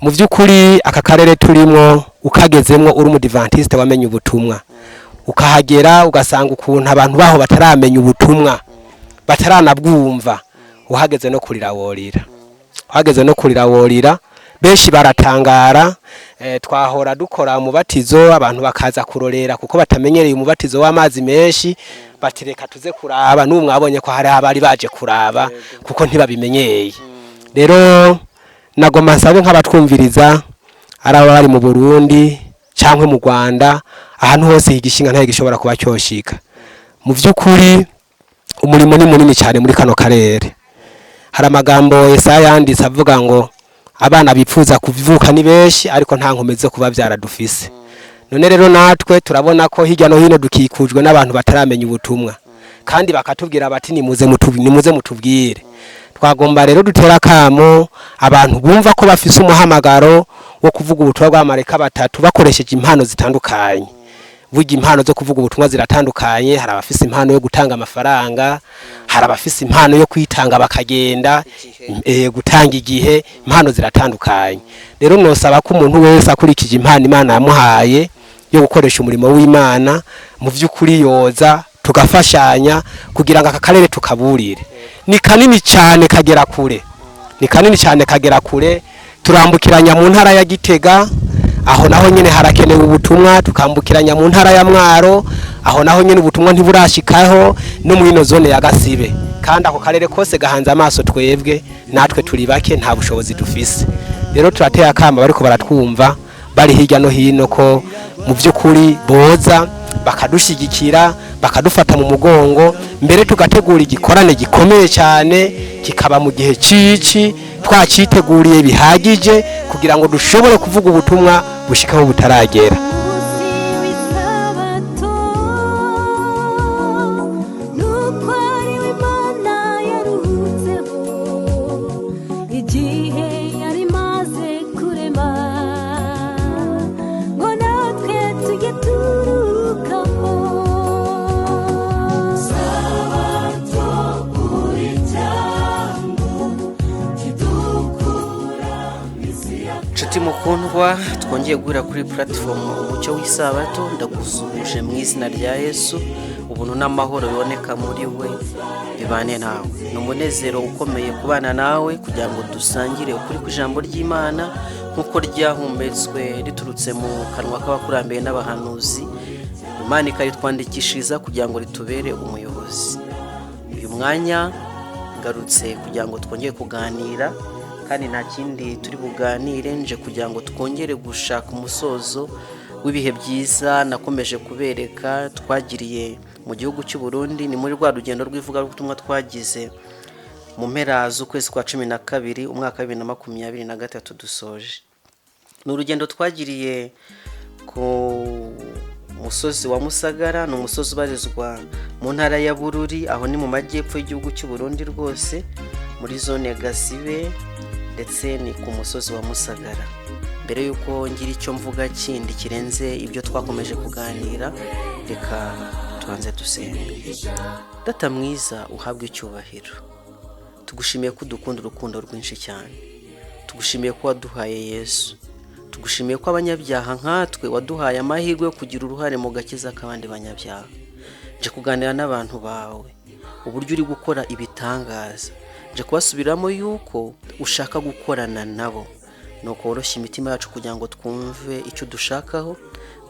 mu by'ukuri aka karere turimo ukagezemwo uri umudivantiste wamenye ubutumwa ukahagera ugasanga ukuntu abantu baho bataramenya ubutumwa bataranabwumva uhageze no kurira worira benshi baratangara. Twahora dukora umubatizo abantu bakaza kurorera kuko batamenyereye umubatizo w'amazi menshi batireka tuze kuraba n'umwabonye ko hari abari baje kuraba kuko ntibabimenyeye. Rero nagoma nsabe nk'abatwumviriza araba bari mu Burundi cyangwa mu Rwanda ahantu hose higishinga ntaye gishobora kuba cyoshika. Mu by'ukuri umurimo ni munini cyane muri kano karere. Hari amagambo Yesaya yanditse avuga ngo abana bipfuza kuvuka ni benshi ariko nta nkomeze kuba byaradufise. None rero natwe turabona ko hirya no hino dukikujwe n'abantu bataramenya ubutumwa kandi bakatubwira bati nimuze mutubwire. Twagomba rero dutera kamo abantu bumva ko bafise umuhamagaro wo kuvuga ubutumwa bw'amareka batatu bakoresheje impano zitandukanye. Vuga impano zo kuvuga ubutumwa ziratandukanye. Hari abafise impano yo gutanga amafaranga, hari abafise impano yo kwitanga bakagenda gutanga igihe. Impano ziratandukanye. Rero nosaba ko umuntu wese akurikije impano Imana yamuhaye yo gukoresha umurimo w'Imana mu by'ukuri yoza tugafashanya kugira ngo aka karere tukaburire. Ni kanini cyane kagera kure. Turambukiranya mu ntara ya Gitega, aho naho nyene harakenewe ubutumwa. Tukambukiranya mu ntara ya Mwaro, aho naho nyene ubutumwa ntiburashikaho, no mu ino zone ya Gasibe. Kandi ako karere kose gahanze amaso twebwe, natwe turi bake nta bushobozi dufise. Rero turateye akamba bariko baratwumva bari hirya no hino ko mu by'ukuri boza bakadushigikira bakadufata mu mugongo, mbere tugategura igikorane gikomeye cyane kikaba mu gihe cici twaciteguriye bihagije kugira ngo dushobore kuvuga ubutumwa bushikaho butaragera. Mukundwa, twongeye guhura kuri platform umucyo w'isabato. Ndagusubije mu izina rya Yesu, ubuntu n'amahoro biboneka muri we bibane nawe. N'umunezero ukomeye kubana nawe kugira ngo dusangire ukuri ku ijambo ry'Imana nkuko ryahumbetswe riturutse mu kanwa k'abakurambere n'abahanuzi. Imana ikayitwandikishiriza kugira ngo ritubere umuyobozi. Uyu mwanya ngarutse kugira ngo twongeye kuganira, kandi nta kindi turi buganire nje kugira ngo twongere gushaka umusozo w'ibihe byiza nakomeje kubereka twagiriye mu gihugu cy'u Burundi. Ni muri rwa rugendo rw'ivugabutumwa twagize mu mpera z'ukwezi kwa 12 umwaka wa 2023 dusoje. Ni urugendo twagiriye ku musozi wa Musagara. Ni umusozi ubarizwa mu ntara ya Bururi, aho ni mu majyepfo y'igihugu cy'u Burundi rwose, muri zone ya Gasibe, ndetse ni ku musozi wa Musagara. Mbere yuko ngira icyo mvuga kindi kirenze ibyo twakomeje kuganira, reka tubanze dusenge. Data mwiza, uhabwe icyubahiro. Tugushimiye ko dukunda urukundo rwinshi cyane. Tugushimiye ko waduhaye Yesu. Tugushimiye ko abanyabyaha nkatwe waduhaye amahirwe yo kugira uruhare mu gakiza k'abandi banyabyaha. Nje kuganira n'abantu bawe uburyo uri gukora ibitangaza. Nje kubasubiramo yuko ushaka gukorana nabo, nuko woroshya imitima yacu kugira ngo twumve icyo dushakaho,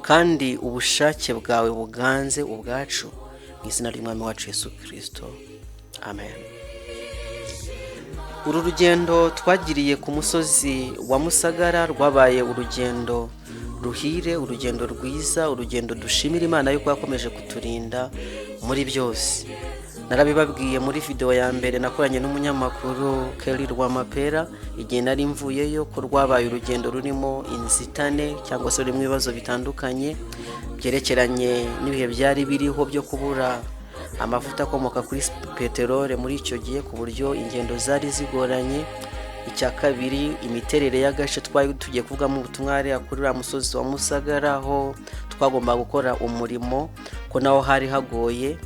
kandi ubushake bwawe buganze ubwacu, mu izina ry'Umwami wacu Yesu Kristo, amen. Uru rugendo twagiriye ku musozi wa Musagara rwabaye urugendo ruhire, urugendo rwiza, urugendo dushimira Imana yuko yakomeje kuturinda muri byose. Narabibabwiye muri video ya mbere nakoranye n'umunyamakuru Kelly Rwamapera igihe nari mvuyeyo ko rwabaye urugendo rurimo inzitane cyangwa se rurimo ibibazo bitandukanye byerekeranye n'ibihe byari biriho byo kubura amavuta akomoka kuri peterole muri icyo gihe, ku buryo ingendo zari zigoranye. Icya kabiri, imiterere y'agace twari tugiye kuvugamo ubutumwa ari akurira musozi wa Musagara, aho twagomba gukora umurimo ko naho hari hagoye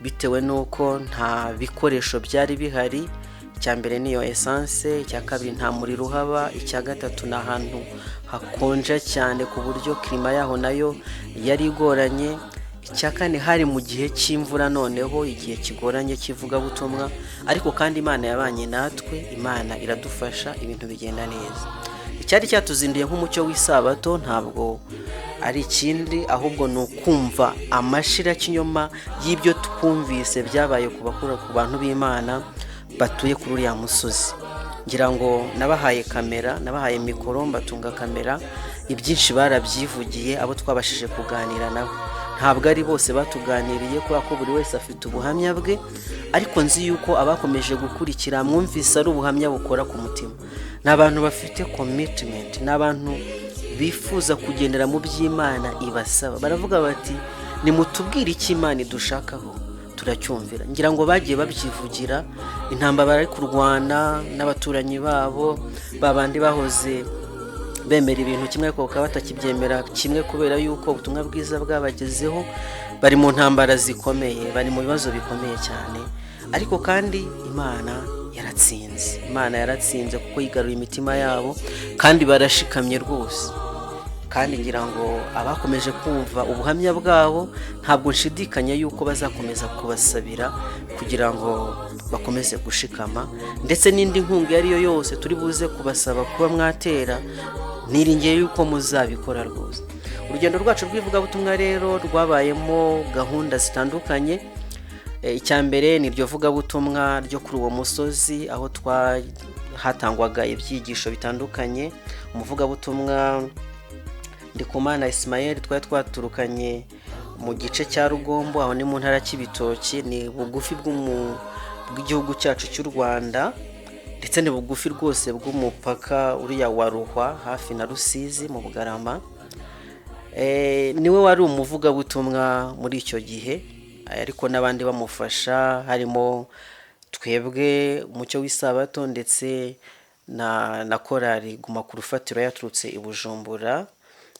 bitewe nuko nta bikoresho byari bihari icya mbere niyo essence, icya kabiri nta muriro uhaba, icya gatatu ni ahantu hakonja cyane ku buryo klima yaho nayo yari igoranye, icya kane hari mu gihe cy'imvura, noneho igihe kigoranye cy'ivugabutumwa, ariko kandi Imana yabanye natwe, Imana iradufasha, ibintu bigenda neza. Icyari cyatuzinduye nk'umucyo w'isabato ntabwo ari ikindi, ahubwo ni ukumva amashira kinyoma y'ibyo twumvise byabaye ku bantu b'Imana batuye kuri uriya musozi. Ngira ngo nabahaye kamera, nabahaye mikoro, mbatunga kamera, ibyinshi barabyivugiye abo twabashije kuganira nabo. Ntabwo ari bose batuganiriye kubera ko buri wese afite ubuhamya bwe, ariko nzi yuko abakomeje gukurikira mwumvise ari ubuhamya bukora ku mutima. Ni abantu bafite commitment, ni abantu bifuza kugendera mu by'Imana ibasaba. Baravuga bati nimutubwire icyo Imana idushakaho turacyumvira. Ngira ngo bagiye babyivugira, intambara bari kurwana n'abaturanyi babo, babandi bahoze bemera ibintu kimwe ariko bakaba batakibyemera kimwe kubera yuko ubutumwa bwiza bwabagezeho, bari mu ntambara zikomeye, bari mu bibazo bikomeye cyane, ariko kandi Imana yaratsinze. Imana yaratsinze kuko yigaruye imitima yabo kandi barashikamye rwose. Kandi ngira ngo abakomeje kumva ubuhamya bwabo ntabwo nshidikanya yuko bazakomeza kubasabira kugira ngo bakomeze gushikama, ndetse n'indi nkunga iyo ari yo yose turi buze kubasaba kuba mwatera, niringiye yuko muzabikora rwose. Urugendo rwacu rw'ivugabutumwa rero rwabayemo gahunda zitandukanye. Icya mbere ni iryo vugabutumwa ryo kuri uwo musozi, aho hatangwaga ibyigisho bitandukanye. Umuvugabutumwa Ndikumana Ismael twari twaturukanye mu gice cya Rugombo, aho ni mu ntara y'Ibitoki, ni bugufi bw'igihugu cyacu cy'u Rwanda, ndetse ni bugufi rwose bw'umupaka uriya wa Ruhwa hafi na Rusizi mu Bugarama. Niwe wari umuvugabutumwa muri icyo gihe, ariko n'abandi bamufasha, harimo twebwe umucyo w'isabato ndetse na korali Guma ku Rufatiro yaturutse i Bujumbura,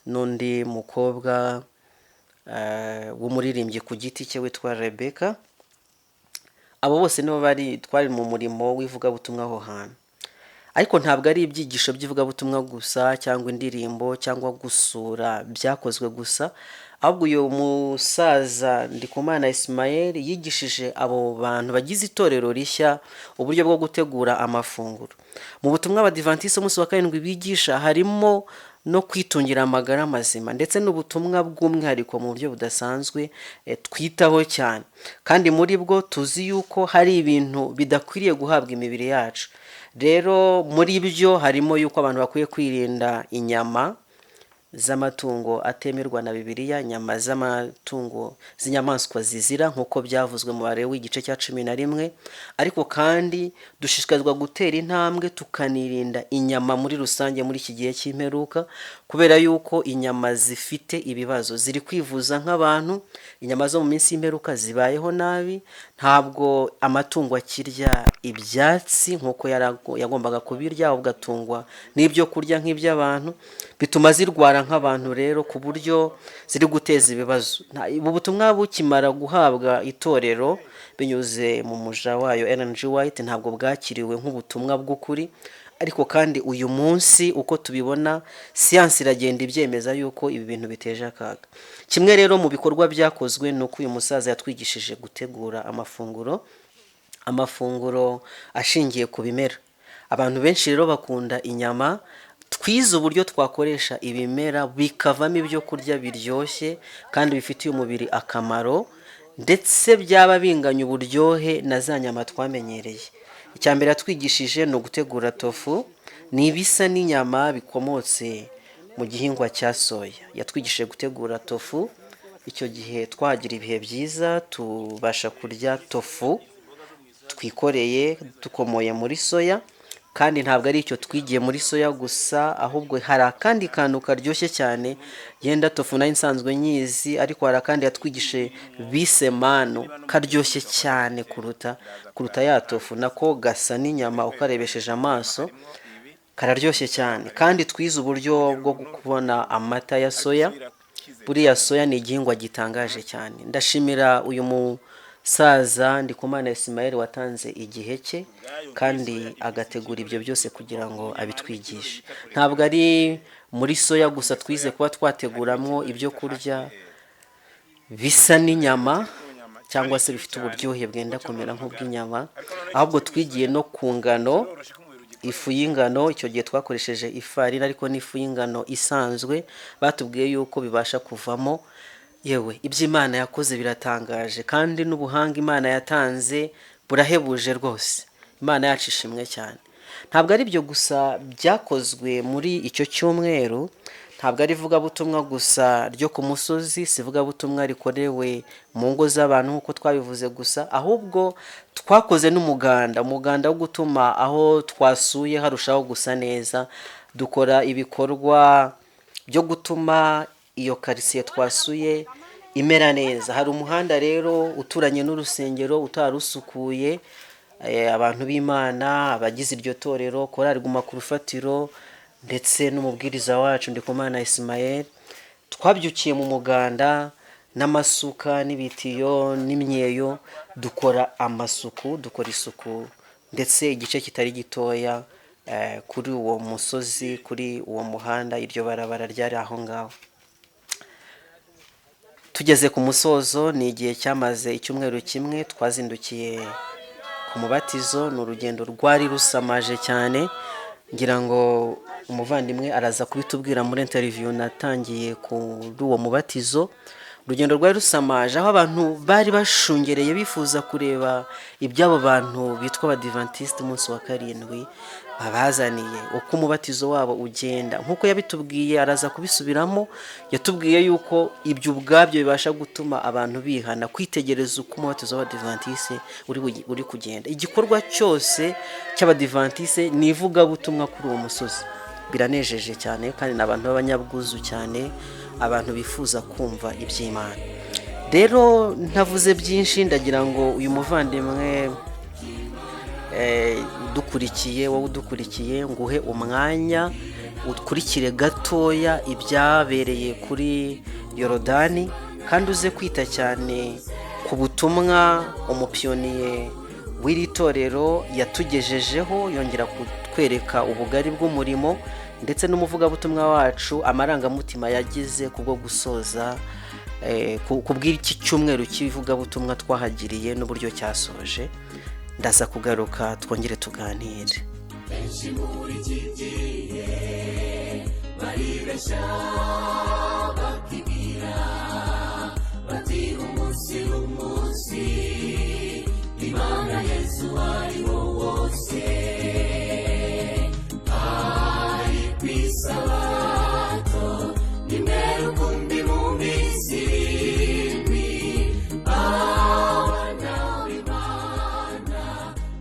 n'undi mukobwa w'umuririmbyi ku giti cye witwa Rebecca. Abo bose nibo twari mu murimo w'ivugabutumwa aho hantu. Ariko ntabwo ari ibyigisho by'ivugabutumwa gusa cyangwa indirimbo cyangwa gusura byakozwe gusa, ahubwo uyu musaza Ndikumana Ismael yigishije abo bantu bagize itorero rishya uburyo bwo gutegura amafunguro. Mu butumwa Abadiventiste umunsi wa karindwi bigisha harimo no kwitungira amagara mazima, ndetse n'ubutumwa bw'umwihariko mu buryo budasanzwe twitaho cyane. Kandi muri bwo tuzi yuko hari ibintu bidakwiriye guhabwa imibiri yacu. Rero muri byo harimo yuko abantu bakwiye kwirinda inyama z'amatungo atemerwa na Bibiliya, inyama z'amatungo z'inyamaswa zizira nk'uko byavuzwe mu bare w'igice cya 11. Ariko kandi dushishikazwa gutera intambwe tukanirinda inyama muri rusange muri iki gihe cy'imperuka, kubera yuko inyama zifite ibibazo, ziri kwivuza nk'abantu. Inyama zo mu minsi y'imperuka zibayeho nabi, ntabwo amatungo akirya ibyatsi nk'uko yagombaga kubirya, ahubwo atungwa n'ibyo kurya nk'iby'abantu, bituma zirwara nk'abantu rero ku buryo ziri guteza ibibazo. Ubu butumwa bukimara guhabwa itorero binyuze mu muja wayo Ellen G. White ntabwo bwakiriwe nk'ubutumwa bw'ukuri, ariko kandi uyu munsi uko tubibona siyansi iragenda ibyemeza yuko ibi bintu biteje akaga. Kimwe rero mu bikorwa byakozwe ni uko uyu musaza yatwigishije gutegura amafunguro ashingiye ku bimera. Abantu benshi rero bakunda inyama, twize uburyo twakoresha ibimera bikavamo ibyo kurya biryoshye kandi bifitiye umubiri akamaro, ndetse byaba binganya uburyohe na za nyama twamenyereye. Icya mbere yatwigishije ni ugutegura tofu, ni ibisa n'inyama bikomotse mu gihingwa cya soya. Yatwigishije gutegura tofu, icyo gihe twagira ibihe byiza, tubasha kurya tofu twikoreye dukomoye muri soya. Kandi ntabwo ari icyo twigiye muri soya gusa, ahubwo hari akandi kantu karyoshye cyane, yenda tofu nayo nsanzwe nyizi, ariko hari akandi yatwigishe bise manu karyoshye cyane kuruta ya tofu, nako gasa n'inyama ukarebesheje amaso, kararyoshye cyane. Kandi twize uburyo bwo kubona amata ya soya. Buriya soya ni igihingwa gitangaje cyane. Ndashimira uyu umusaza Ndikumana Ismael watanze igihe cye kandi agategura ibyo byose kugira ngo abitwigishe. Ntabwo ari muri soya gusa twize kuba twateguramwo ibyo kurya bisa n'inyama cyangwa se bifite uburyohe bwenda kumera nk'ubw'inyama, ahubwo twigiye no ku ngano, ifu y'ingano. Icyo gihe twakoresheje ifarini ariko n'ifu y'ingano isanzwe, batubwiye yuko bibasha kuvamo. Yewe iby'Imana yakoze biratangaje kandi n'ubuhanga Imana yatanze burahebuje rwose. Imana yacu ishimwe cyane. Ntabwo ari byo gusa byakozwe muri icyo cyumweru, ntabwo ari ivugabutumwa gusa ryo ku musozi, si ivugabutumwa rikorewe mu ngo z'abantu nk'uko twabivuze gusa, ahubwo twakoze n'umuganda wo gutuma aho twasuye harushaho gusa neza. Dukora ibikorwa byo gutuma iyo quartier twasuye imera neza. Hari umuhanda rero uturanye n'urusengero utarusukuye, abantu b'Imana, abagize iryo torero, korali Guma ku Rufatiro ndetse n'umubwiriza wacu Ndikumana Ismael, twabyukiye mu muganda n'amasuka n'ibitiyo n'imyeyo, dukora isuku ndetse igice kitari gitoya kuri uwo musozi, kuri uwo muhanda, iryo barabara ryari aho ngaho. Tugeze ku musozo, ni igihe cyamaze icyumweru kimwe, twazindukiye ku mubatizo. Ni urugendo rwari rusamaje cyane, ngira ngo umuvandimwe araza kubitubwira muri interview natangiye kuri uwo mubatizo. Urugendo rwari rusamaje, aho abantu bari bashungereye bifuza kureba iby'abo bantu bitwa Abadiventiste umunsi wa karindwi babazaniye, uko umubatizo wabo ugenda. Nk'uko yabitubwiye, araza kubisubiramo, yatubwiye yuko ibyo ubwabyo bibasha gutuma abantu bihana, kwitegereza uko umubatizo w'Abadiventiste uri kugenda. Igikorwa cyose cy'Abadiventiste ni ivugabutumwa kuri uwo musozi. Biranejeje cyane kandi n'abantu b'abanyabwuzu cyane, abantu bifuza kumva iby'Imana. Rero ntavuze byinshi, ndagira ngo uyu muvandimwe wowe udukurikiye, nguhe umwanya ukurikire gatoya ibyabereye kuri Yorodani, kandi uze kwita cyane ku butumwa umupiyoniye w'iri torero yatugejejeho, yongera kutwereka ubugari bw'umurimo, ndetse n'umuvugabutumwa wacu amarangamutima yagize kubwo gusoza kubw'iki cyumweru cy'ivugabutumwa twahagiriye n'uburyo cyasoje. Ndaza kugaruka twongere tuganire. Benshi muri iki gihe baribeshya bakibwira bati umunsi Imana Yesu ariho wose, ari ku isabato nimwe rukumbi mu minsi irindwi. Abana b'Imana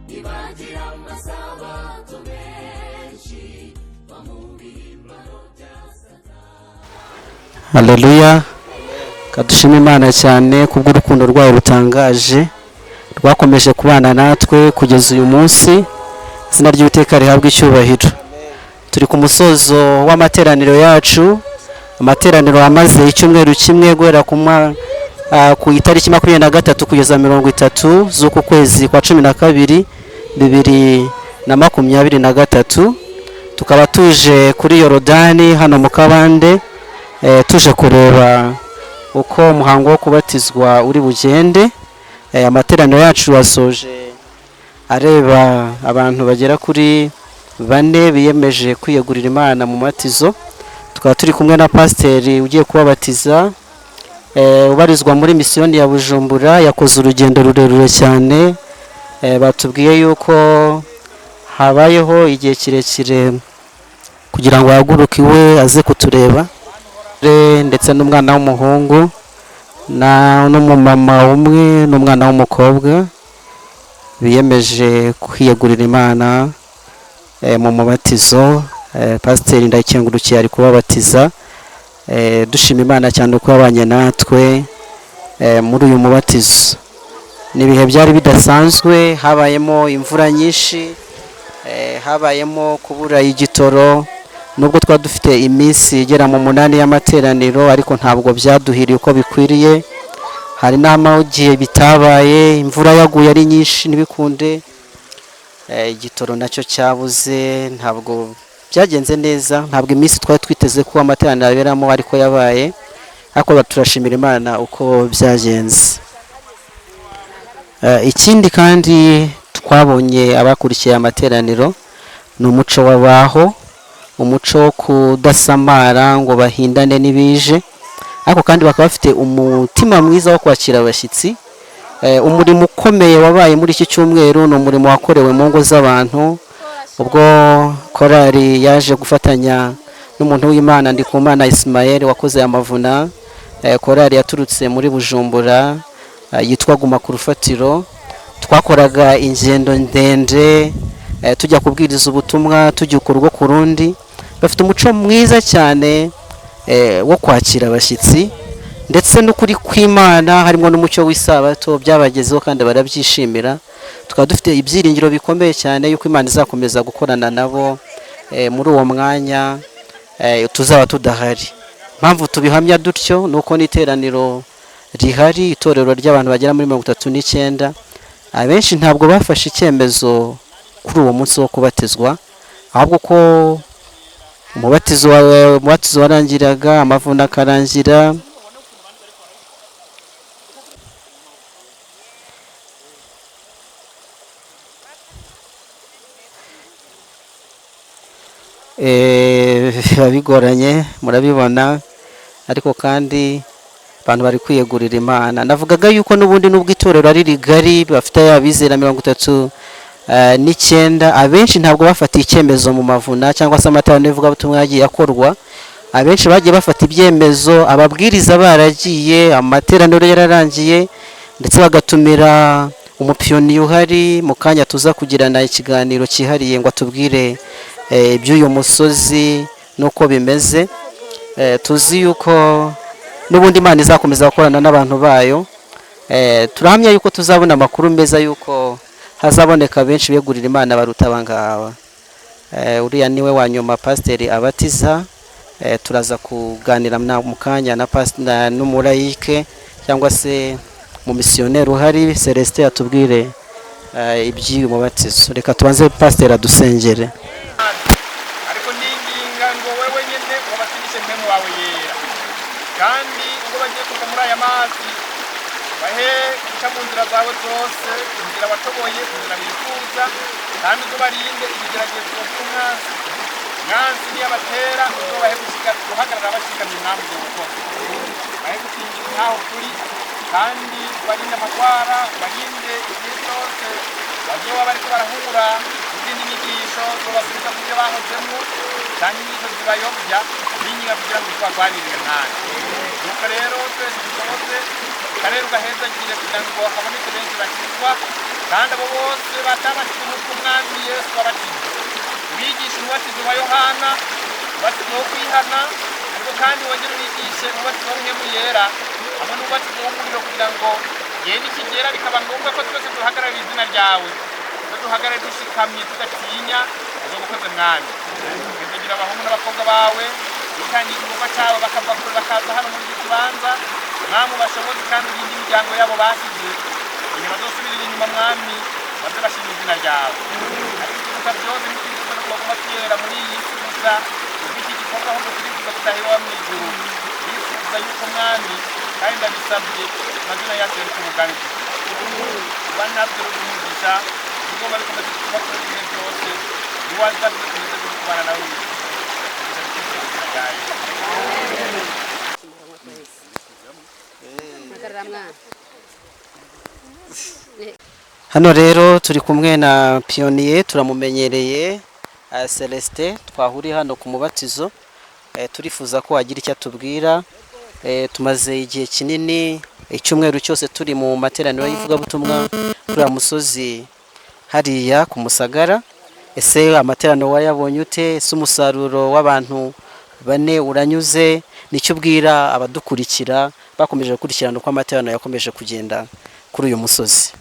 ntibagira amasabato menshi, bamubihimbano bya Satani. Haleluya. Kadushima Imana cyane kubw'urukundo rwayo rutangaje rwakomeje kubana natwe kugeza uyu munsi. Izina ry'Uwiteka rihabwa icyubahiro. Turi ku musozo w'amateraniro yacu, amateraniro amaze icyumweru kimwe guhera ku itariki 23 kugeza 30 z'uku kwezi kwa 12 2023. Tukaba tuje kuri Yorodani hano mu Kabande, tuje kureba uko umuhango wo kubatizwa uri bugende. Amateraniro yacu wasoje areba abantu bagera kuri 4 biyemeje kwiyegurira Imana mu matizo. Tukaba turi kumwe na pasiteri ugiye kubabatiza, ubarizwa muri misiyoni ya Bujumbura. Yakoze urugendo rurerure cyane, batubwiye yuko habayeho igihe kirekire kugira ngo ahaguruke iwe aze kutureba, ndetse n'umwana w'umuhungu n'umumama umwe n'umwana w'umukobwa biyemeje kwiyegurira Imana mu mubatizo. Pasiteri Ndayikengurukiye ari kubabatiza. Dushima Imana cyane uko yabanye natwe muri uyu mubatizo. Ni ibihe byari bidasanzwe, habayemo imvura nyinshi, habayemo kubura igitoro. Nubwo twari dufite iminsi igera mu 8 y'amateraniro, ariko ntabwo byaduhiriye uko bikwiriye. hari n'amagihe bitabaye imvura yaguye ari nyinshi ntibikunde, igitoro nacyo cyabuze, ntabwo byagenze neza, ntabwo iminsi twari twiteze ko amateraniro aberamo ariko yabaye, ariko turashimira Imana uko byagenze. Ikindi kandi twabonye abakurikiye amateraniro ni umuco wabaho, umuco wo kudasamara ngo bahindane n'ibije, ariko kandi bakaba bafite umutima mwiza wo kwakira abashyitsi. Umurimo ukomeye wabaye muri iki cyumweru ni umurimo wakorewe mu ngo z'abantu, ubwo korali yaje gufatanya n'umuntu w'Imana Ndikumana Ismael wakoze amavuna, korali yaturutse muri Bujumbura yitwa Guma ku Rufatiro. Twakoraga ingendo ndende tujya kubwiriza ubutumwa, tujya urugo ku rundi. Bafite umuco mwiza cyane wo kwakira abashyitsi, ndetse n'ukuri kw'Imana harimo n'umucyo w'isabato byabagezeho kandi barabyishimira. Tukaba dufite ibyiringiro bikomeye cyane yuko Imana izakomeza gukorana nabo muri uwo mwanya tuzaba tudahari. Mpamvu tubihamya dutyo nuko n'iteraniro rihari, itorero ry'abantu bagera muri 39, abenshi ntabwo bafashe icyemezo kuri uwo munsi wo kubatizwa, ahubwo ko umubatizo warangiraga, amavuna akarangira, biba bigoranye murabibona, ariko kandi abantu bari kwiyegurira Imana. Navugaga yuko n'ubundi nubwo itorero ari rigari bafite abizera 39, abenshi ntabwo bafatiye icyemezo mu mavuna cyangwa se amateraniro y'ivugabutumwa yagiye akorwa. Abenshi bagiye bafata ibyemezo, ababwiriza baragiye, amateraniro yararangiye, ndetse bagatumira umupiyoni uhari. Mu kanya tuza kugirana ikiganiro cyihariye ngo atubwire iby'uyu musozi nuko bimeze. Tuzi yuko n'ubundi Imana izakomeza gukorana n'abantu bayo. Turahamya yuko tuzabona amakuru meza yuko hazaboneka benshi begurira Imana baruta abangaba. Uriya niwe wa nyuma pasiteri abatiza. Turaza kuganira mu kanya na n'umurayike cyangwa se mu misiyoneri uhari Celestin atubwire iby'uyu mubatizo. Reka tubanze pasiteri adusengere. Ariko ninginga ngo wewe nyene wabatirishe mpemu wawe yera, kandi ubwo bagiye kuva muri aya mazi bahe guca mu nzira zawe zose, inzira batoboye, inzira bifuza, kandi ubwo barinde ibigeragezo by'umwanzi. Umwanzi niyabatera ubwo bahe guhagarara bashikamye impamvu z'ubukozi, bahe gukingira ntaho turi, kandi barinde amagwara, barinde igihe cyose bagiye baba bariko barahura izindi nyigisho zobasubiza ku byo bahozemo, cyangwa inyigisho zibayobya binyiga kugira ngo tubagwanirire nkandi. Nuko rero twese dusohoze karere ugahezagire kugira ngo haboneke benshi bakizwa, kandi abo bose batabashije umutwe Umwami Yesu wabatiza, bigisha umubatizo wa Yohana, umubatizo wo kwihana, ariko kandi wongere ubigishe umubatizo w'Impemu Yera hamwe n'umubatizo w'umuriro, kugira ngo igihe nikigera bikaba ngombwa ko twese duhagararira izina ryawe, duhagarare dushikamye tudatinya uzobukoze Mwami. Tugira abahungu n'abakobwa bawe bitangiye igikorwa cyawe bakava kure bakaza hano muri iki kibanza, Mwami ubashoboze kandi urinde imiryango yabo basize, igihe bazosubirira inyuma Mwami baze bashima izina ryawe. Ariko ikiruta byose n'ikirizo no kubaguma twera muri iyi si gusa iki gikorwa ahubwo turifuza gutahira wa mu ijuru. Bifuza yuko Mwami, kandi ndabisabye amazina yacu yari ku mugambi kuba natwe rumugisha ubwo bari komeza kuba kuri ibihe byose, niwaza dukomeze kubana nawe hano rero turi kumwe na piyoniye, turamumenyereye Celestin, twahuriye hano ku mubatizo. Turifuza ko wagira icyo atubwira. Tumaze igihe kinini, icyumweru cyose turi mu materaniro y'ivugabutumwa kuri ya musozi hariya ku Musagara. Ese amateraniro wayabonye ute? Ese umusaruro w'abantu bane uranyuze? Nicyo ubwira abadukurikira bakomeje gukurikirana uko amateraniro yakomeje kugenda kuri uyu musozi?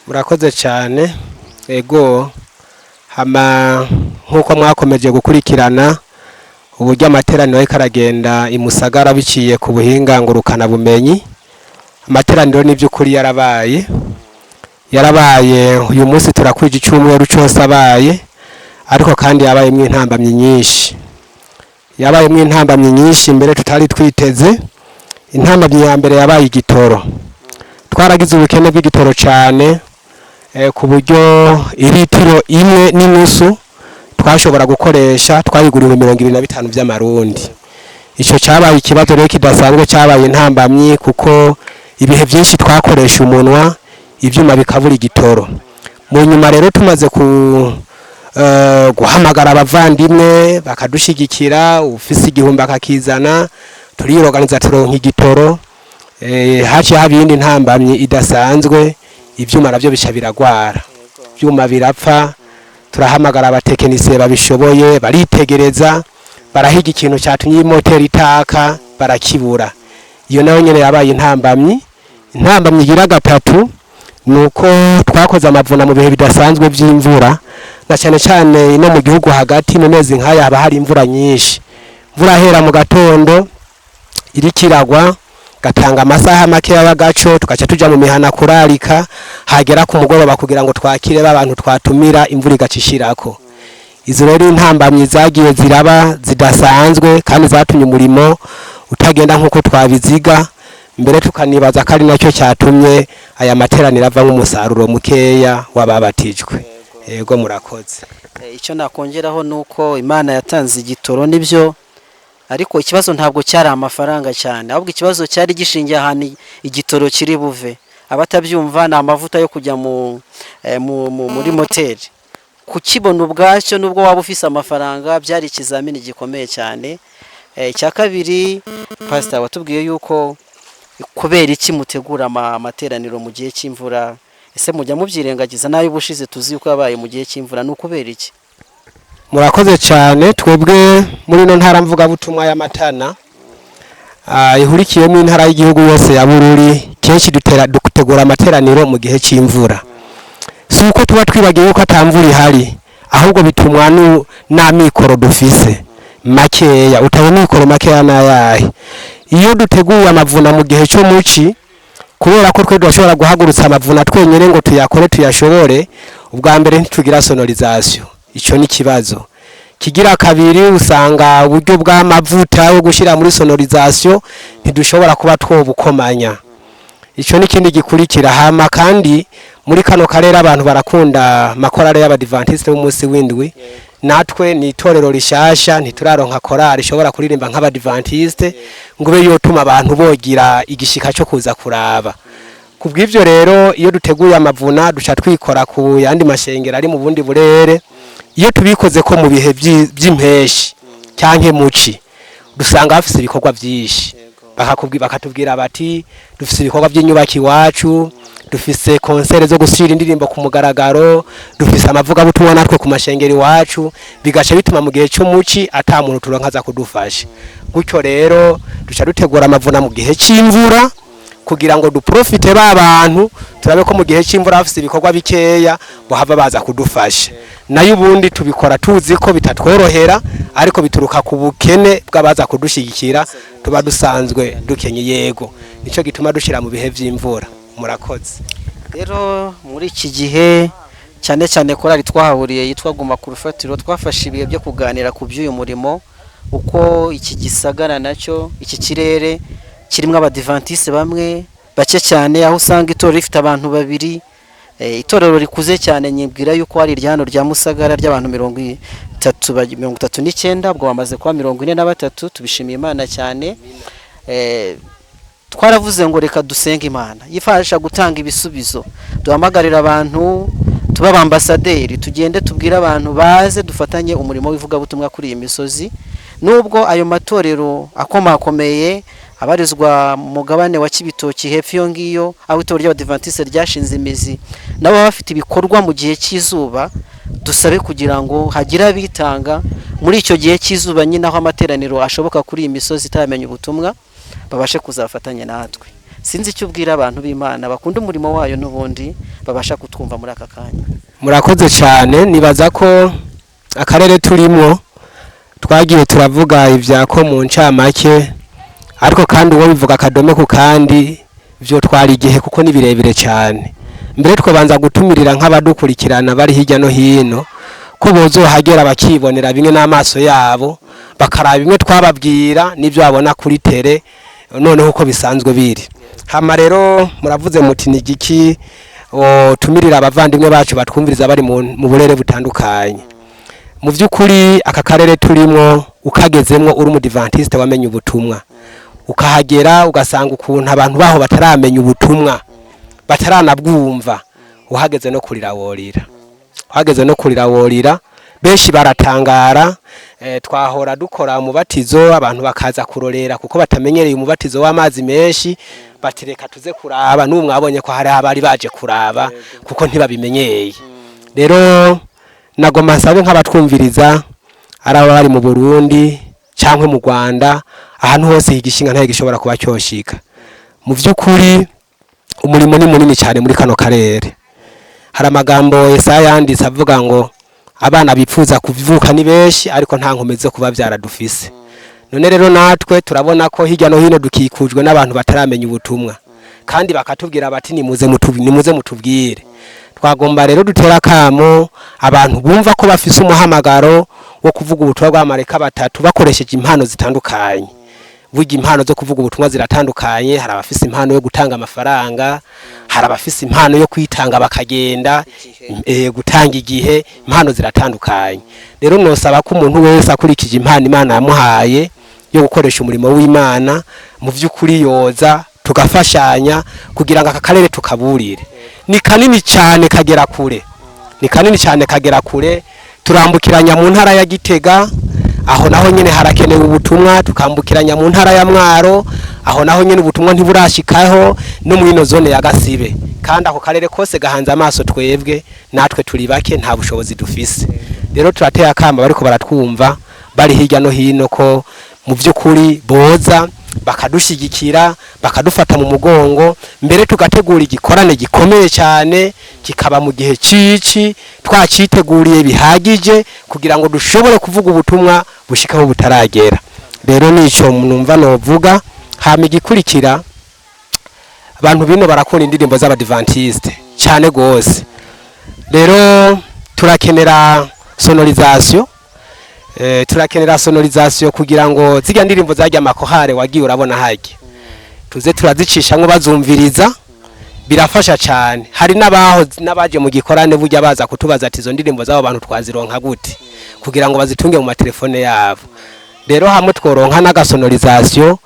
Murakoze cyane. Ego hama nkuko mwakomeje gukurikirana uburyo amateraniro ariko aragenda i Musagara biciye ku buhinga ngurukana bumenyi, Amateraniro n'iby'ukuri yarabaye uyu munsi turakwije icyumweru cyose abaye, ariko kandi yabayemo intambamyi nyinshi. Yabayemo intambamyi nyinshi mbere tutari twiteze. Intambamyi ya mbere yabaye igitoro. Twaragize ubukene bw'igitoro cyane ku buryo litiro imwe n'inusu twashobora gukoresha twayiguriwe 25 by'amarundi. Icyo cyabaye ikibazo rero kidasanzwe, cyabaye intambamyi kuko ibihe byinshi twakoresha umunwa ibyuma bikabura igitoro. Mu nyuma rero tumaze guhamagara abavandimwe bakadushigikira, ufise igihumbi akakizana, turiroganiza turonka igitoro. Haciye haba iyindi ntambamyi idasanzwe, ibyuma nabyo bica biragwara, ibyuma birapfa. Turahamagara abatekinisiye babishoboye, baritegereza, barahiga ikintu cyatumye moteri itaka, barakibura. Iyo nayo nyene yabaye intambamyi. Intambamyi igira gatatu nuko twakoze amavuna mu bihe bidasanzwe by'imvura, na cyane cyane no mu gihugu hagati mu mezi nk'aya haba hari imvura nyinshi. Imvura hera mu gatondo irikiragwa, gatanga amasaha make y'agaco, tugaca tuja mu mihana kurarika, hagera ku mugoroba kugira ngo twakire abantu twatumira, imvura igacishirako. Izo rero intambamyi zagiye ziraba zidasanzwe kandi zatumye umurimo utagenda nk'uko twabiziga, mbere tukanibaza ko ari nacyo cyatumye aya materaniro avamo umusaruro mukeya wababatijwe. Yego murakoze. Icyo nakongeraho nuko Imana yatanze igitoro nibyo, ariko ikibazo ntabwo cyari amafaranga cyane, ahubwo ikibazo cyari gishingiye ahantu igitoro kiri buve. Abatabyumva ni amavuta yo kujya muri moteri. Kukibona ubwacyo nubwo waba ufise amafaranga byari ikizamini gikomeye cyane. Icya kabiri, pastor watubwiye yuko kubera iki mutegura amateraniro mu gihe cy'imvura, ese mujya mubyirengagiza nayo ubushize tuzi yuko yabaye mu gihe cy'imvura, no kubera iki? Murakoze cyane. Twebwe muri no ntara mvuga butumwa ya Matana ihurikiyemo intara y'igihugu yose ya Bururi, kenshi dutegura amateraniro mu gihe cy'imvura. Si uko tuba twibagiye yuko atamvura ihari, ahubwo bitumwa n'amikoro dufise makeya. Utabona mikoro makeya nayahe. Iyo duteguye amavuna mu gihe cyo muci, kubera ko twe dushobora guhagurutsa amavuna twenyere ngo tuyakore tuyashobore, ubwa mbere ntitugira sonorisation. Icyo ni kibazo. Kigira kabiri, usanga uburyo bw'amavuta yo gushira muri sonorisation ntidushobora kuba twobukomanya. Icyo ni kindi gikurikira. Hama kandi muri kano karere abantu barakunda makorale y'abadventiste b'umunsi w'indwi. Natwe ni itorero rishasha, ntituraronka korali ishobora kuririmba nk'abadventiste ngo be yotuma abantu bogira igishika cyo kuza kuraba. Kubw'ivyo rero iyo duteguye amavuna duca twikora ku yandi mashengero ari mu bundi burere. Iyo tubikoze ko mu bihe by'impeshi cyanke muci, dusanga bafise ibikorwa byinshi. Bakatubwira bati dufise ibikorwa by'inyubaki wacu, dufise konsere zo gushyira indirimbo ku mugaragaro, dufise amavuga butumwa natwe ku mashengero wacu, bigaca bituma mu gihe cyo muci ata muntu turonkaza kudufasha. Gutyo rero duca dutegura amavuna mu gihe cy'imvura kugira ngo duprofite b'abantu, turabe ko mu gihe cy'imvura bafise ibikorwa bikeya bohava baza kudufasha. Nayo ubundi tubikora tuzi ko bitatworohera, ariko bituruka ku bukene bw'abaza kudushigikira, tuba dusanzwe dukenye. Yego nico gituma dushira mu bihe by'imvura. Murakoze. Rero muri iki gihe cyane cyane korali twahahuriye yitwa Guma ku Rufatiro, twafashe ibihe byo kuganira ku by'uyu murimo, uko iki gisagara nacyo iki kirere kirimo abadventiste bamwe bake cyane, aho usanga itorero rifite abantu babiri. Itorero rikuze cyane, nyibwira yuko ari iryano rya Musagara ry'abantu 39, ubwo bamaze kuba 43. Tubishimiye Imana cyane. Twaravuze ngo reka dusenge Imana yifasha gutanga ibisubizo, duhamagarira abantu, tuba abambasaderi, tugende tubwira abantu baze dufatanye umurimo w'ivuga butumwa kuri iyi misozi. Nubwo ayo matorero akomakomeye abarizwa mu mugabane wa Kibitoki hepfo yo ngiyo, aho itorero ry'abadventiste ryashinze imizi, nabo bafite ibikorwa mu gihe cy'izuba, dusabe kugira ngo hagira bitanga muri icyo gihe cy'izuba nyine, aho amateraniro ashoboka kuri iyi misozi itamenya ubutumwa, babashe kuzafatanya natwe. Sinzi icyo ubwira abantu b'Imana bakunda umurimo wayo n'ubundi babasha kutwumva muri aka kanya. Murakoze cyane. Nibaza ko akarere turimo twagiye turavuga ivyako mu ncamake, ariko kandi uwo bivuga akadome ku kandi byo twari igihe kuko ni birebire cyane. Mbere twabanza gutumirira nk'abadukurikirana bari hirya no hino ko bozohagera bakibonera bimwe n'amaso yabo, bakaraba bimwe twababwira n'ibyo babona kuri tele noneho uko bisanzwe biri. Hama rero muravuze muti ni giki tumirira abavandimwe bacu batwumviriza bari mu burere butandukanye. Mu by'ukuri aka karere turimo ukagezemwo uri umudivantiste wamenye ubutumwa, ukahagera ugasanga ukuntu abantu baho bataramenya ubutumwa, bataranabwumva, uhageze no kurira worira, benshi baratangara. Twahora dukora umubatizo abantu bakaza kurorera kuko batamenyereye umubatizo w'amazi menshi, batireka tuze kuraba n'umwabonye ko hari abari baje kuraba kuko ntibabimenyeye. Rero nagoma nsabe nk'abatwumviriza araba bari mu Burundi cyangwa mu Rwanda, ahantu hose higishinga ntaye gishobora kuba cyoshika. Mu by'ukuri umurimo ni munini cyane muri kano karere. Hari amagambo Yesaya yanditse avuga ngo abana bipfuza kuvuka ni benshi ariko nta nkomezi zo kubabyara dufise. None rero natwe turabona ko hirya no hino dukikujwe n'abantu bataramenya ubutumwa, kandi bakatubwira bati nimuze mutubwire. Twagomba rero dutera kamo abantu bumva ko bafise umuhamagaro wo kuvuga ubutumwa bw'amareka batatu bakoresheje impano zitandukanye. Vuga impano zo kuvuga ubutumwa ziratandukanye, hari abafise impano yo gutanga amafaranga, hari abafise impano yo kwitanga bakagenda, gutanga igihe, impano ziratandukanye. Rero nosaba ko umuntu wese akurikije impano Imana yamuhaye yo gukoresha umurimo w'Imana, mu by'ukuri yoza tugafashanya kugira ngo aka karere tukaburire. Ni kanini cyane kagera kure, turambukiranya mu ntara ya Gitega, aho naho nyene harakenewe ubutumwa, tukambukiranya mu ntara ya Mwaro, aho naho nyene ubutumwa ntiburashikaho, no mu ino zone ya Gasibe. Kandi ako karere kose gahanze amaso twebwe, natwe turi bake nta bushobozi dufise. Rero turateye akamba bariko baratwumva bari hirya no hino ko mu by'ukuri boza bakadushigikira, bakadufata mu mugongo, mbere tugategura igikorane gikomeye cyane kikaba mu gihe cici twaciteguriye bihagije kugira ngo dushobore kuvuga ubutumwa bushikaho butaragera. Rero nico numva novuga. Hama igikurikira, abantu bino barakora indirimbo z'abadivantiste cyane gose. Rero turakenera sonorisation, kugira ngo zijya ndirimbo zajya makohare wagiye urabona hage tuze turazicishamwe bazumviriza, birafasha cyane. Hari n'abaje mu gikorane bujya baza kutubaza ati izo ndirimbo z'abo bantu twazironka gute, kugira ngo bazitunge mu matelefone yabo. Rero hamwe tworonka n'agasonorisation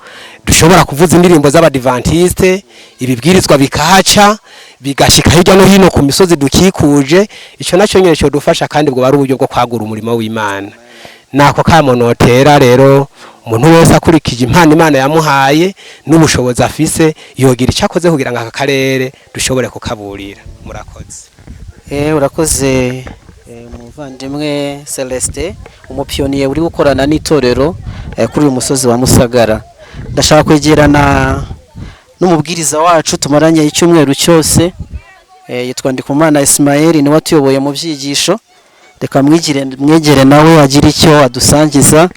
dushobora kuvuza indirimbo z'abadivantiste, ibibwirizwa bikahaca bigashika hirya no hino ku misozi dukikuje. Ico nacyo nyine cyo dufasha, kandi bwo bari uburyo bwo kwagura umurimo w'Imana. Nako kamonotera rero umuntu wese akurikije impano Imana yamuhaye n'ubushobozi afise yogira icyakoze kugira ngo aka karere dushobore kukaburira. Murakoze. Urakoze umuvandimwe Celestin, umupiyoniye uri gukorana n'itorero kuri uyu musozi wa Musagara. Ndashaka kwegerana n'umubwiriza wacu tumaranye icyumweru cyose, yitwa Ndikumana Ismael, ni watuyoboye mu byigisho. Reka mwegere nawe agira icyo adusangiza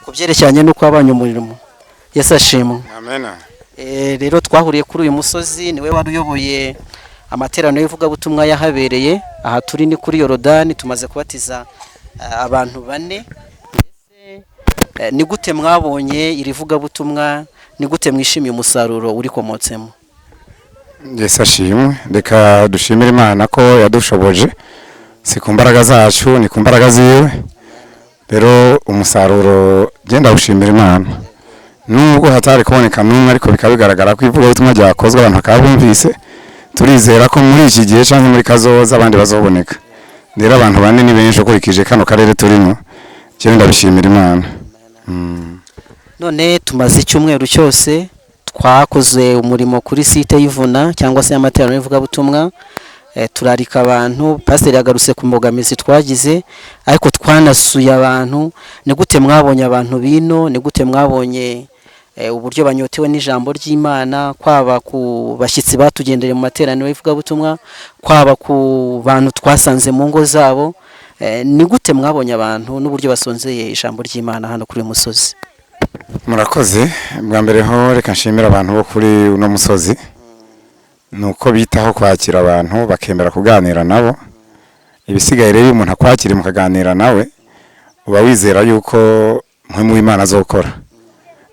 kubyerekeranye n'uko abanye umurimo. Yesu ashimwe. Amen. Rero twahuriye kuri uyu musozi, niwe wari uyoboye amaterano y'ivugabutumwa yahabereye. Aha turi ni kuri Yorodani, tumaze kubatiza abantu 4. Ni gute mwabonye iri vugabutumwa, ni gute mwishimiye umusaruro uri komotsemo? Yesu ashimwe. Reka dushimire Imana ko yadushoboje, si ku mbaraga zacu ni ku mbaraga ziwe. Rero umusaruro genda ushimira Imana, nubwo hatari kuboneka n'umwe, ariko bikabigaragara ko ivugabutumwa ryakozwe abantu bakabumvise. Turizera ko muri iki gihe cyangwa muri kazoza abandi bazoboneka. Rero abantu 4 ni benshi ukurikije kano karere turimo, genda bishimira Imana. None tumaze icyumweru cyose twakoze umurimo kuri site y'Ivuna cyangwa se amaterano y'ivugabutumwa. Turarika abantu, pastor yagarutse ku mbogamizi twagize, ariko twanasuye abantu. Ni gute mwabonye abantu bino, ni gute mwabonye uburyo banyotewe n'ijambo ry'Imana, kwaba ku bashyitsi batugendereye mu materaniro y'ivugabutumwa, kwaba ku bantu twasanze mu ngo zabo. Ni gute mwabonye abantu n'uburyo basonzeye ijambo ry'Imana hano kuri uyu musozi? murakoze. Bwa mbere ho reka nshimira abantu bo kuri uno musozi nuko bitaho kwakira abantu bakemera kuganira nabo. Ibisigaye rero umuntu akwakira mukaganira nawe uba wizera yuko mpemu w'Imana azokora.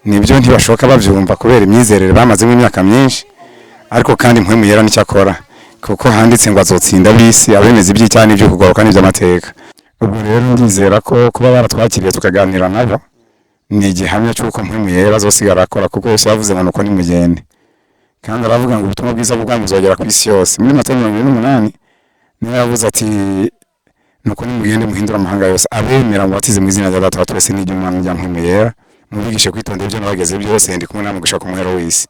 Nibyo ntibashoka bavyumva kubera imyizerere bamaze mu myaka myinshi, ariko kandi mpemu yera nicyo akora kuko handitse ngo azotsinda bisi abemeza iby'icyaha byo kugoroka n'iby'amateka. Ubwo rero ndizera ko kuba baratwakiriye tukaganira nabo ni igihamya cy'uko mpemu yera azosigara akora, kuko Yesu yavuze ngo nuko nimugende, kandi aravuga ngo ubutumwa bwiza bw'ubwami buzogera ku isi yose. Muri Matayo 28 niyo yavuze ati nuko nimugende muhindura amahanga yose abemera ngo batize mu izina rya Data wa twese n'iry'Umwana rya mpemu yera, mubigishe kwitondera ibyo nabageze byose, ndi kumwe namwe gushaka umuhero w'isi.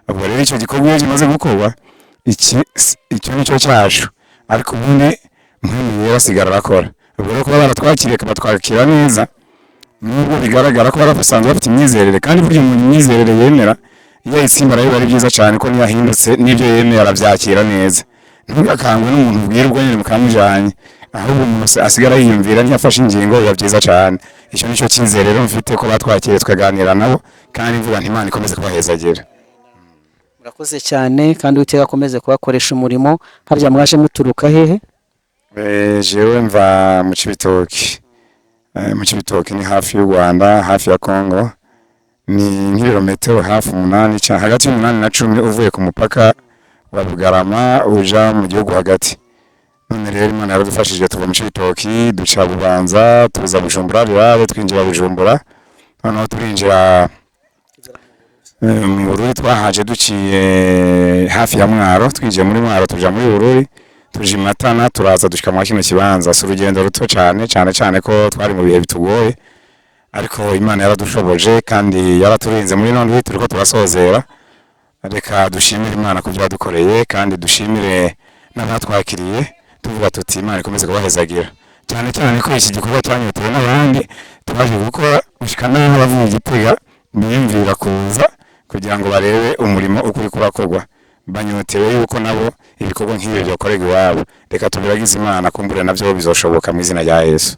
Ubwo rero icyo gikorwa kimaze gukorwa icyo nicyo cyacu, ariko ubundi mpemu yera asigara arakora. Ubwo rero kuba baratwakiriye kabatwakira neza, nubwo bigaragara ko barasanzwe bafite imyizerere, kandi burya mu myizerere yemera iyo itsimbara yo bari byiza cyane ko niyahindutse n'ibyo yemera arabyakira neza. Ntugakangwe n'umuntu ubwirwa nyine mukamujanye, ahubwo umuntu asigara yiyumvira ntiyafashe ingingo biba byiza cyane. Icyo nicyo cyizere rero mfite ko batwakiriye tukaganira nabo, kandi mvuga nti Imana ikomeze kubahezagera. Murakoze cyane kandi Uwiteka akomeze kubakoresha umurimo. Harya mwaje muturuka hehe? Jewe mva mu Cibitoki. Mu Cibitoki ni hafi y'u Rwanda, hafi ya Kongo. Ni nk'ibirometero hafi 8 hagati y'8 na 10 uvuye ku mupaka wa Bugarama uja mu gihugu hagati. None rero Imana yaradufashije tuva mu Cibitoki duca Bubanza tuza Bujumbura birabe twinjira Bujumbura, noneho turinjira mu Bururi. Twahaje duciye hafi ya Mwaro, twinjiye muri Mwaro tuja muri Bururi, tuje Matana turaza dushika mu kino kibanza. Si urugendo ruto cyane ko twari mu bihe bitugoye, ariko Imana yaradushoboje kandi yaraturinze. Muri none turiko turasozera, reka dushimire Imana ku byadukoreye kandi dushimire n'abatwakiriye, tuvuga tuti Imana ikomeze kubahezagira cyane ko iki gikorwa cyanyotewe n'abandi twaje gukora gushika n'aho bavuye Gitega biyumvira kuza kugira ngo barebe umurimo ukuri kurakorwa, banyotewe yuko nabo ibikorwa nk'ibi byakorerwa iwabo. Reka tubiragize Imana kumbure navyo bizoshoboka mu izina rya Yesu.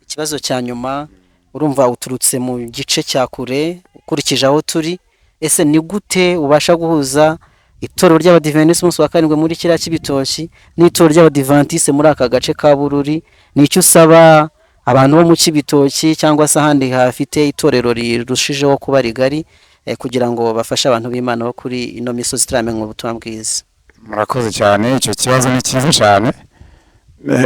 Ikibazo cya nyuma, urumva uturutse mu gice cya kure ukurikije aho turi, ese ni gute ubasha guhuza itorero ry'Abadiventiste umunsi wa karindwi muri kiriya Cibitoki n'itorero ry'Abadiventiste muri aka gace ka Bururi? Ni icyo usaba abantu bo mu Cibitoki cyangwa se ahandi hafite itorero rirushijeho kuba rigari kugira ngo bafashe abantu b'Imana bo kuri ino misozi itaramenywa ubutumwa bwiza? Murakoze cyane, icyo kibazo ni cyiza cyane.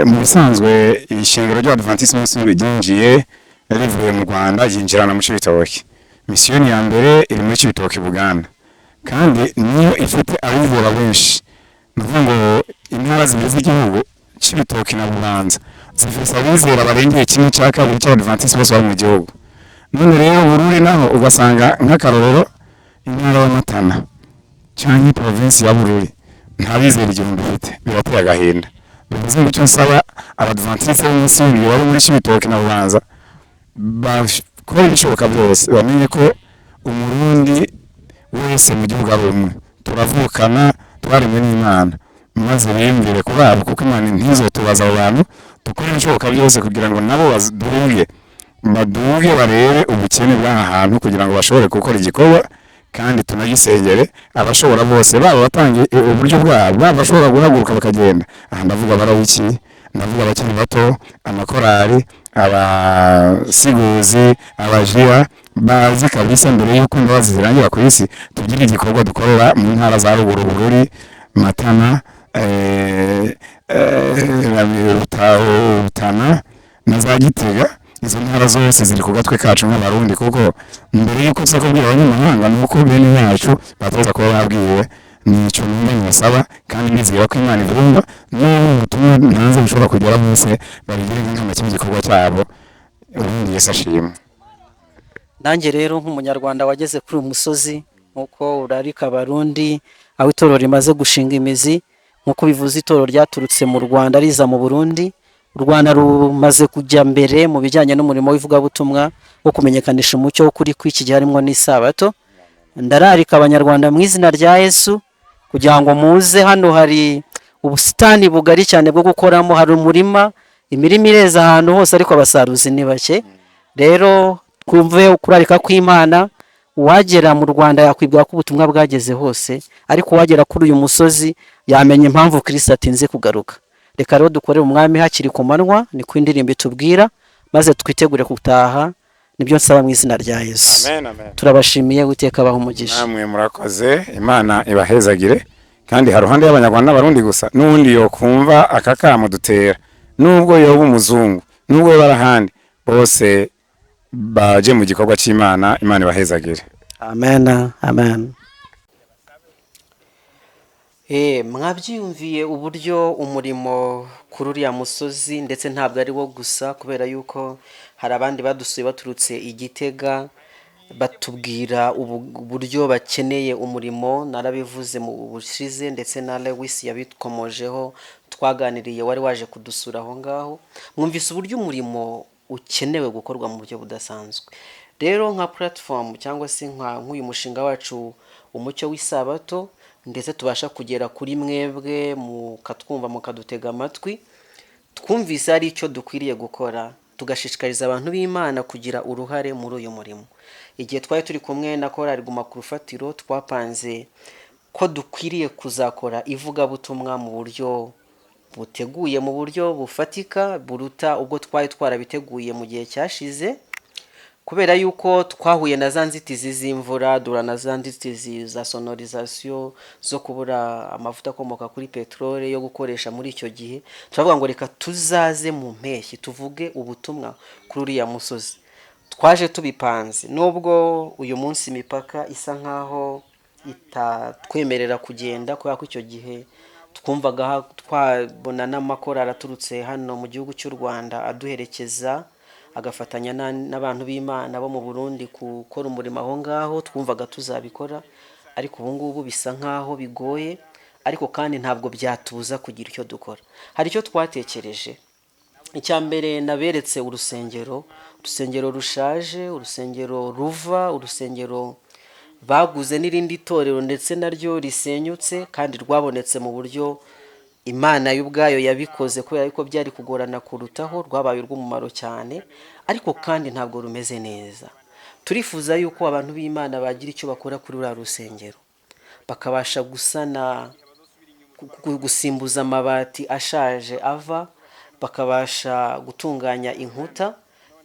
Mu bisanzwe ishingiro ry'Abadiventiste umunsi ryinjiye rivuye mu Rwanda yinjirana mu Cibitoki. Misiyoni ya mbere iri muri Cibitoki Buganda, kandi niyo ifite abizera benshi. Nuvuga ngo intara zigize igihugu Cibitoki na Bubanza zifite abizera barengeye 1/2 cy'Abadiventiste bose bari mu gihugu. None rero Bururi naho ugasanga nk'akarorero intara ya Matana cyangwa province ya Bururi nta bizera igihumbi bifite, birateye agahinda. Bivuze ngo icyo nsaba Abadiventiste b'umunsi w'indwi bari muri Cibitoki na Bubanza bakora ibishoboka byose, bamenye ko umurundi wese mu gihugu ari umwe, turavukana twaremwe n'Imana, maze biyumvire kuri abo kuko Imana ntizotubaza abo bantu. Dukora ibishoboka byose kugira ngo nabo baduge barebe ubukene bw'aha hantu kugira ngo bashobore gukora igikorwa, kandi tunagisengere abashobora bose, baba batangiye uburyo bwabo, baba bashobora guhaguruka bakagenda. Aha ndavuga barawiki, ndavuga abakiri bato, amakorari, abasiguzi, abajira bazi kabisa mbere yuko imbabazi zirangira ku isi tugira igikorwa dukorera mu ntara za Ruguru, Bururi, Matana, Rutana na za Gitega. Izo ntara zose ziri ku gatwe kacu nk'abarundi, kuko mbere yuko tuza kubwira abanyamahanga nuko bene yacu batoza kuba babwiwe. Ni icyo numva nsaba, kandi nizera ko Imana ivrumva n'ubutumwa ntanze bushobora kugera bose babigire nk'ama cy'igikorwa cyabo. Ubundi Yesu ashimwe. Nanjye rero nk'umunyarwanda wageze kuri umusozi nkuko urarika abarundi, aho itorero rimaze gushinga imizi, nkuko bivuze itorero ryaturutse mu Rwanda riza mu Burundi. U Rwanda rumaze kujya mbere mu bijyanye n'umurimo w'ivugabutumwa wo kumenyekanisha umucyo wo kuri kw'iki gihe harimo n'isabato. Ndararika abanyarwanda mu izina rya Yesu kugira ngo muze. Hano hari ubusitani bugari cyane bwo gukoramo, hari umurima, imirima ireza ahantu hose, ariko abasaruzi ni bake. Rero twumve kurarika kw'Imana. Uwagera mu Rwanda yakwibwira ko ubutumwa bwageze hose, ariko uwagera kuri uyu musozi yamenya impamvu Kristo atinze kugaruka. Reka rero dukorere umwami hakiri ku manywa, ni ku indirimbo itubwira, maze twitegure gutaha. Nibyo nsaba mu izina rya Yesu. Amen, amen. Turabashimiye, Uwiteka abahe umugisha. Namwe murakoze, Imana ibahezagire. Kandi haruhande y'Abanyarwanda n'Abarundi gusa, n'undi yo kumva akakamu dutera, nubwo yoba umuzungu, nubwo barahandi, bose baje mu gikorwa cy'Imana. Imana ibahezagire. Amen, amen. Mwabyiyumviye uburyo umurimo kuri uriya musozi, ndetse ntabwo ari wo gusa, kubera yuko hari abandi badusuye baturutse i Gitega batubwira uburyo bakeneye umurimo. Narabivuze mu bushize, ndetse na Lewis yabikomojeho, twaganiriye wari waje kudusura aho ngaho. Mwumvise uburyo umurimo ukenewe gukorwa mu buryo budasanzwe. Rero nka platform cyangwa se nk'uyu mushinga wacu umucyo w'isabato, ndetse tubasha kugera kuri mwebwe mukatwumva mukadutega amatwi, twumvise ari icyo dukwiriye gukora, tugashishikariza abantu b'Imana kugira uruhare muri uyu murimo. Igihe twari turi kumwe na Korali Guma ku Rufatiro, twapanze ko dukwiriye kuzakora ivugabutumwa mu buryo buteguye, mu buryo bufatika, buruta ubwo twari twarabiteguye mu gihe cyashize, kubera yuko twahuye na za nzitizi z'imvura, dura na za nzitizi za sonorisation zo kubura amavuta akomoka kuri peteroli yo gukoresha muri icyo gihe. Turavuga ngo reka tuzaze mu mpeshyi tuvuge ubutumwa kuri uriya musozi. Twaje tubipanze, nubwo uyu munsi imipaka isa nkaho itatwemerera kugenda, kubera ko icyo gihe twumvaga twabona n'amakorali aturutse hano mu gihugu cy'u Rwanda aduherekeza, agafatanya n'abantu b'Imana bo mu Burundi gukora umurimo aho ngaho. Twumvaga tuzabikora, ariko ubu ngubu bisa nkaho bigoye, ariko kandi ntabwo byatubuza kugira icyo dukora. Hari icyo twatekereje. Icya mbere naberetse urusengero rushaje, urusengero ruva, urusengero baguze n'irindi torero ndetse naryo risenyutse, kandi rwabonetse mu buryo Imana y'ubwayo yabikoze, kubera ko byari kugorana kurutaho, rwabaye urw'umumaro cyane, ariko kandi ntabwo rumeze neza. Turifuza yuko abantu b'Imana bagira icyo bakora kuri uriya rusengero, bakabasha gusana, gusimbuza amabati ashaje ava, bakabasha gutunganya inkuta,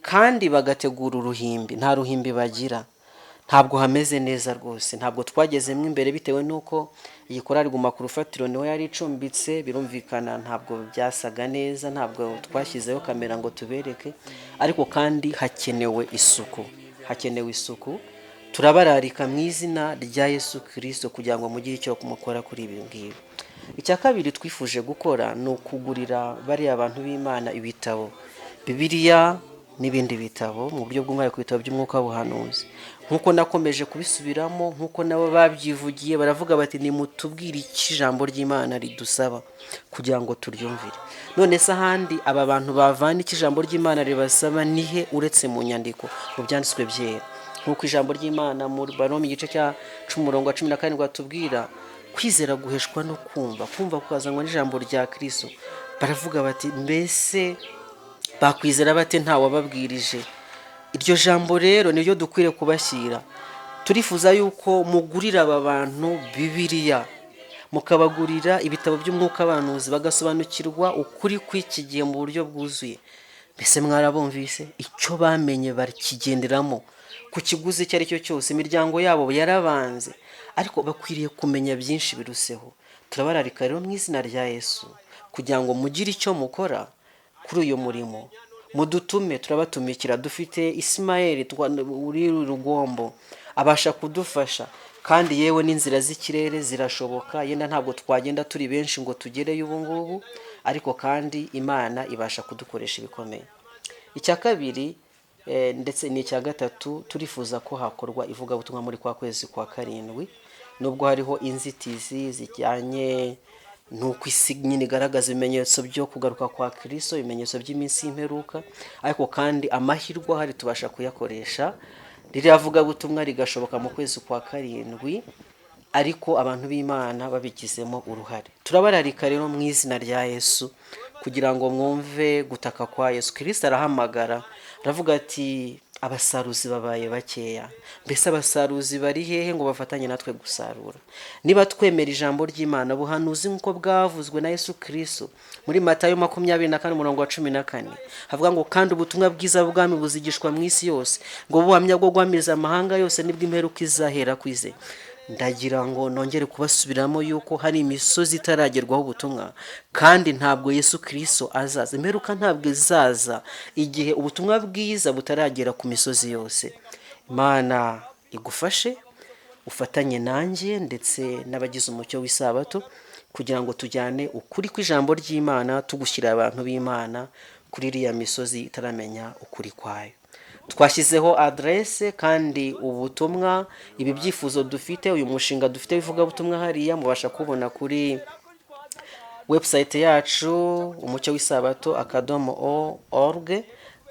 kandi bagategura uruhimbi. Nta ruhimbi bagira, ntabwo hameze neza rwose. Ntabwo twagezemo imbere bitewe n'uko iyi Korali Guma ku Rufatiro niho yari icumbitse, birumvikana ntabwo byasaga neza, ntabwo twashyizeho kamera ngo tubereke, ariko kandi hakenewe isuku. Turabararika mu izina rya Yesu Kristo kugira ngo mugire icyo kumukora kuri ibi ngibi. Icya kabiri twifuje gukora ni ukugurira bariya abantu b'Imana ibitabo, Bibiliya n'ibindi bitabo, mu buryo bw'umwihariko ibitabo by'umwuka w'ubuhanuzi. Nkuko nakomeje kubisubiramo, nkuko nabo babyivugiye, baravuga bati nimutubwire iki ijambo ry'Imana ridusaba kugira ngo turyumvire. None se ahandi aba bantu bavana iki ijambo ry'Imana ribasaba nihe uretse mu nyandiko, mu byanditswe byera? Nkuko ijambo ry'Imana muri Baroma igice cya 10:17 batubwira, kwizera guheshwa no kumva kukazanwa n'ijambo rya Kristo. Baravuga bati mbese bakwizera bate nta wababwirije? Iryo jambo rero niryo dukwiriye kubashyira. Turifuza yuko mugurira aba bantu Bibiliya, mukabagurira ibitabo by'umwuka w'abahanuzi, bagasobanukirwa ukuri kw'iki gihe mu buryo bwuzuye. Mbese mwarabumvise icyo bamenye bakigenderamo, ku kiguzi icyo ari cyo cyose. Imiryango yabo yarabanze, ariko bakwiriye kumenya byinshi biruseho. Turabararika rero mu izina rya Yesu kugira ngo mugire icyo mukora kuri uyu murimo. Mudutume, turabatumikira. Dufite Ismael uri Rugombo abasha kudufasha, kandi yewe n'inzira z'ikirere zirashoboka. Yenda ntabwo twagenda turi benshi ngo tugereyo ubu ngubu, ariko kandi Imana ibasha kudukoresha ibikomeye. Icya kabiri ndetse n'icya gatatu, turifuza ko hakorwa ivugabutumwa muri kwa kwezi kwa karindwi, nubwo hariho inzitizi zijyanye nuko isi nyine igaragaza ibimenyetso byo kugaruka kwa Kristo, ibimenyetso by'iminsi y'imperuka, ariko kandi amahirwe ahari tubasha kuyakoresha. Ririya vugabutumwa rigashoboka mu kwezi kwa karindwi, ariko abantu b'Imana babigizemo uruhare. Turabararika rero mu izina rya Yesu kugira ngo mwumve gutaka kwa Yesu. Kristo arahamagara aravuga ati abasaruzi babaye bakeya. Mbese abasaruzi bari hehe ngo bafatanye natwe gusarura? Niba twemera ijambo ry'Imana, buhanuzi nk'uko bwavuzwe na Yesu Kristo muri Matayo 24:14 havuga ngo kandi ubutumwa bwiza bw'Ubwami buzigishwa mu isi yose, ngo buhamya bwo gwamiriza amahanga yose nibwo imperuka izahera kwize. Ndagira ngo nongere kubasubiramo yuko hari imisozi itaragerwaho ubutumwa, kandi ntabwo Yesu Kristo azaza. Imperuka ntabwo izaza igihe ubutumwa bwiza butaragera ku misozi yose. Imana igufashe, ufatanye nanjye ndetse n'abagize umucyo w'isabato kugira ngo tujyane ukuri kw'ijambo ry'Imana, tugushyira abantu b'Imana kuri iriya misozi itaramenya ukuri kwayo. Twashyizeho adresse kandi ubutumwa, ibi byifuzo dufite, uyu mushinga dufite bivuga butumwa hariya mubasha kubona kuri website yacu umucyo w'isabato.org,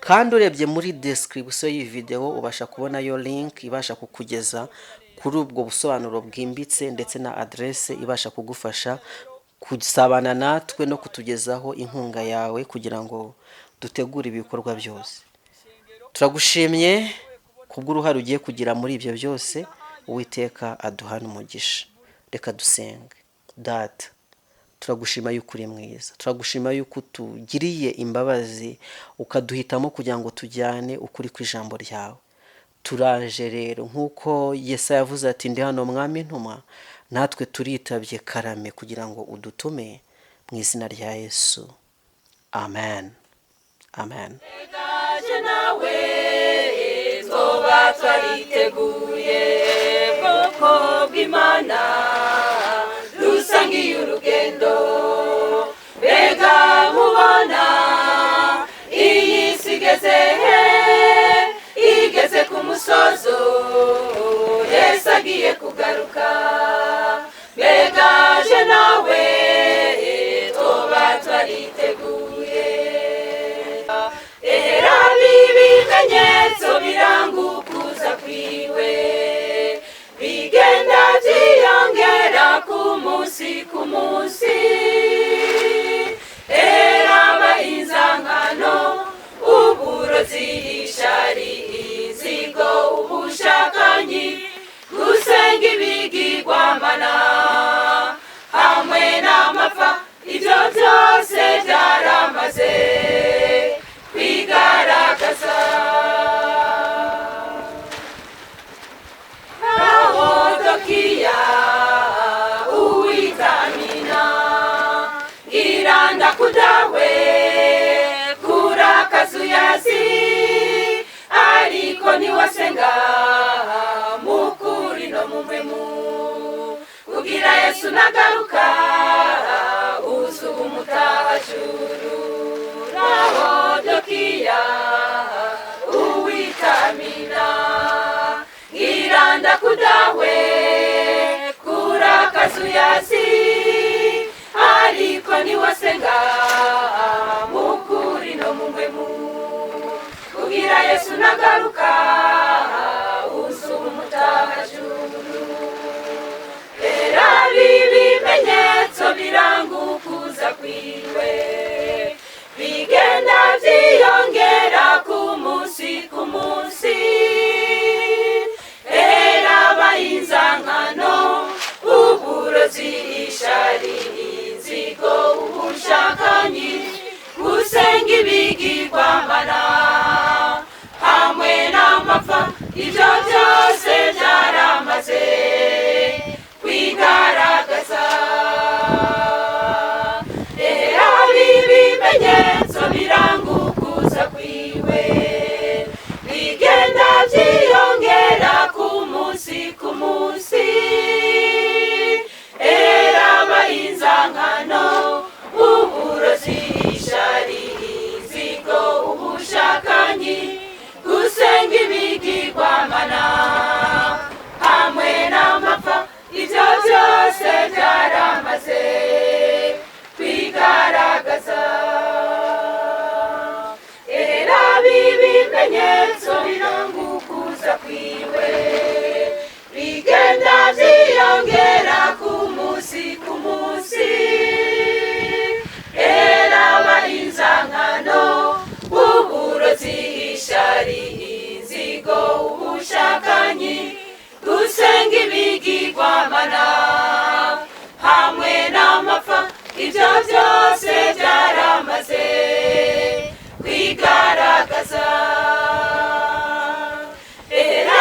kandi urebye muri description y'iyi video ubasha kubona yo link ibasha kukugeza kuri ubwo busobanuro bwimbitse ndetse na adresse ibasha kugufasha kusabana natwe no kutugezaho inkunga yawe kugira ngo dutegure ibikorwa byose. Turagushimye kubw'uruhare ugiye kugira muri ibyo byose. Uwiteka aduhana umugisha. Reka dusenge. Data, turagushima yuko uri mwiza, turagushima yuko tugiriye imbabazi ukaduhitamo kugira ngo tujyane ukuri kw'ijambo ryawe. Turaje rero nk'uko Yesaya yavuze ati ndi hano mwami ntuma, natwe turitabye karame kugira ngo udutume mu izina rya Yesu. Amen. Amen. nawe twoba twariteguye bwoko bw'Imana dusangiye urugendo. Mbega mubona iyi si igeze he? Igeze ku musozo, Yesu agiye kugaruka. Mbega je nawe twoba twariteguye. Ibimenyetso biranga ukuza kwiwe bigenda byiyongera ku munsi ku munsi. Eraba inzangano, uburozi, ishari, inzigo, ubushakanyi, gusenga ibigirwamana hamwe n'amapfa, ibyo byose byaramaze kwigaragaza. Laodikiya uitamina iranda kudawe kurakazuyazi, ariko niwasenga mukuri no mumwemu kugira Yesu nagaruka uzuba umutahajuru. Laodikiya uitamina iranda kudawe kurakazuyazi, ariko niwasenga mukuri no mumwemu kugira Yesu nagaruka uzuba umutahajuru. Era ibimenyetso biranga ukuza kwiwe bigenda byiyongera ku munsi ku munsi. Eraba inzangano, uburozi, ishari, inzigo, ubushakanyi, gusenga ibigirwamana hamwe n'amapfa, ibyo byose byaramaze kwigaragaza. Ibimenyetso biranga ukuza kwiwe bigenda byiyongera ku munsi ku munsi. Eraba inzangano, uburozi, ishari, inzigo, ubushakanyi, gusenga ibigirwamana hamwe n'amapfa, ibyo byose byaramaze kwigaragaza. Ibimenyetso biranga ukuza kwiwe bigenda byiyongera ku munsi ku munsi. Eraba inzangano, uburozi, ishari n'ubumenyi gusenga ibigirwamana hamwe n'amapfa ibyo byose byaramaze kwigaragaza era